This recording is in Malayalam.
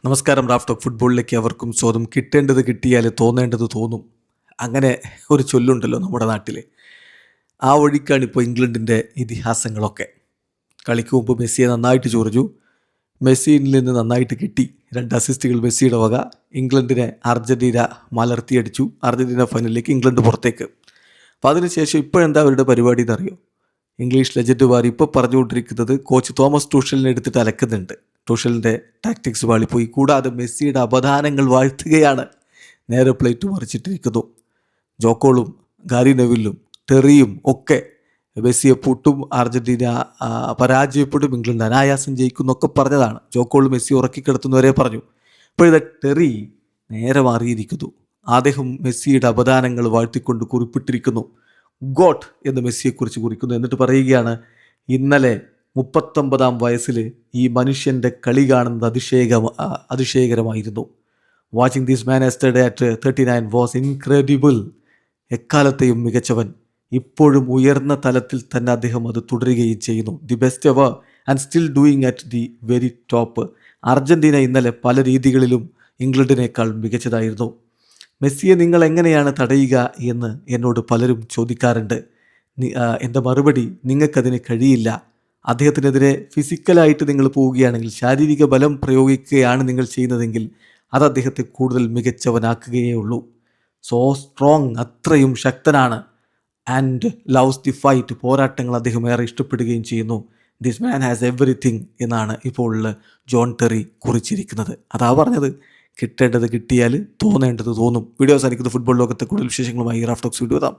നമസ്കാരം. റാഫ് ടോക്ക് ഫുട്ബോളിലേക്ക് അവർക്കും സ്വാഗതം. കിട്ടേണ്ടത് കിട്ടിയാൽ തോന്നേണ്ടത് തോന്നും. അങ്ങനെ ഒരു ചൊല്ലുണ്ടല്ലോ നമ്മുടെ നാട്ടിൽ. ആ വഴിക്കാണ് ഇപ്പോൾ ഇംഗ്ലണ്ടിൻ്റെ ഇതിഹാസങ്ങളൊക്കെ. കളിക്ക് മുമ്പ് മെസ്സിയെ നന്നായിട്ട് ചൊറിഞ്ഞു. മെസ്സിയിൽ നിന്ന് നന്നായിട്ട് കിട്ടി. 2 അസിസ്റ്റുകൾ മെസ്സിയുടെ വക. ഇംഗ്ലണ്ടിനെ അർജൻറ്റീന മലർത്തിയടിച്ചു. അർജൻറ്റീന ഫൈനലിലേക്ക്, ഇംഗ്ലണ്ട് പുറത്തേക്ക്. അപ്പോൾ അതിനുശേഷം ഇപ്പോഴെന്താ അവരുടെ പരിപാടി എന്നറിയോ? ഇംഗ്ലീഷ് ലെജൻഡുമാർ ഇപ്പോൾ പറഞ്ഞുകൊണ്ടിരിക്കുന്നത് കോച്ച് തോമസ് ടൂഷലിനെ എടുത്തിട്ട് അലക്കുന്നുണ്ട്. ടൂഷലിൻ്റെ ടാക്ടിക്സ് വാളിപ്പോയി. കൂടാതെ മെസ്സിയുടെ അപദാനങ്ങൾ വാഴ്ത്തുകയാണ്. നേരെ പ്ലേറ്റ് മറിച്ചിട്ടിരിക്കുന്നു. ജോക്കോളും ഗാരി നെവിലും ടെറിയും ഒക്കെ മെസ്സിയെ പൂട്ടും, അർജൻറ്റീന പരാജയപ്പെടും, ഇംഗ്ലണ്ട് അനായാസം ജയിക്കുന്നൊക്കെ പറഞ്ഞതാണ്. ജോക്കോൾ മെസ്സി ഉറക്കിക്കിടത്തുന്നവരെ പറഞ്ഞു. ഇപ്പോഴത്തെ ടെറി നേരെ മാറിയിരിക്കുന്നു. അദ്ദേഹം മെസ്സിയുടെ അപദാനങ്ങൾ വാഴ്ത്തിക്കൊണ്ട് കുറിപ്പിട്ടിരിക്കുന്നു. ഗോട്ട് എന്ന് മെസ്സിയെക്കുറിച്ച് കുറിക്കുന്നു. എന്നിട്ട് പറയുകയാണ്, ഇന്നലെ 39-ാം വയസ്സിൽ ഈ മനുഷ്യൻ്റെ കളി കാണുന്നത് അതിശയകരമായിരുന്നു. Watching this man yesterday at 39 was incredible. എക്കാലത്തെയും മികച്ചവൻ. ഇപ്പോഴും ഉയർന്ന തലത്തിൽ തന്നെ അദ്ദേഹം അത് തുടരുകയും ചെയ്യുന്നു. The best ever and still doing at the very top. Argentina ഇന്നലെ പല രീതികളിലും ഇംഗ്ലണ്ടിനേക്കാൾ മികച്ചതായിരുന്നു. മെസ്സിയെ നിങ്ങൾ എങ്ങനെയാണ് തടയുക എന്ന് എന്നോട് പലരും ചോദിക്കാറുണ്ട്. എൻ്റെ മറുപടി, നിങ്ങൾക്കതിന് കഴിയില്ല. അദ്ദേഹത്തിനെതിരെ ഫിസിക്കലായിട്ട് നിങ്ങൾ പോവുകയാണെങ്കിൽ, ശാരീരിക ബലം പ്രയോഗിക്കുകയാണ് നിങ്ങൾ ചെയ്യുന്നതെങ്കിൽ, അത് അദ്ദേഹത്തെ കൂടുതൽ മികച്ചവനാക്കുകയേ ഉള്ളൂ. സോ സ്ട്രോങ്, അത്രയും ശക്തനാണ്. ആൻഡ് ലവ്സ് ദി ഫൈറ്റ്, പോരാട്ടങ്ങൾ അദ്ദേഹം ഏറെ ഇഷ്ടപ്പെടുകയും ചെയ്യുന്നു. ദിസ് മാൻ ഹാസ് എവറിത്തിങ് എന്നാണ് ഇപ്പോൾ ജോൺ ടെറി കുറിച്ചിരിക്കുന്നത്. അതാ പറഞ്ഞത്, കിട്ടേണ്ടത് കിട്ടിയാൽ തോന്നേണ്ടത് തോന്നും. വീഡിയോ അവസാനിക്കുന്നത്. ഫുട്ബോൾ ലോകത്തെ കൂടുതൽ വിശേഷങ്ങളുമായി റാഫ് ടോക്സ് വീഡിയോ എത്താം.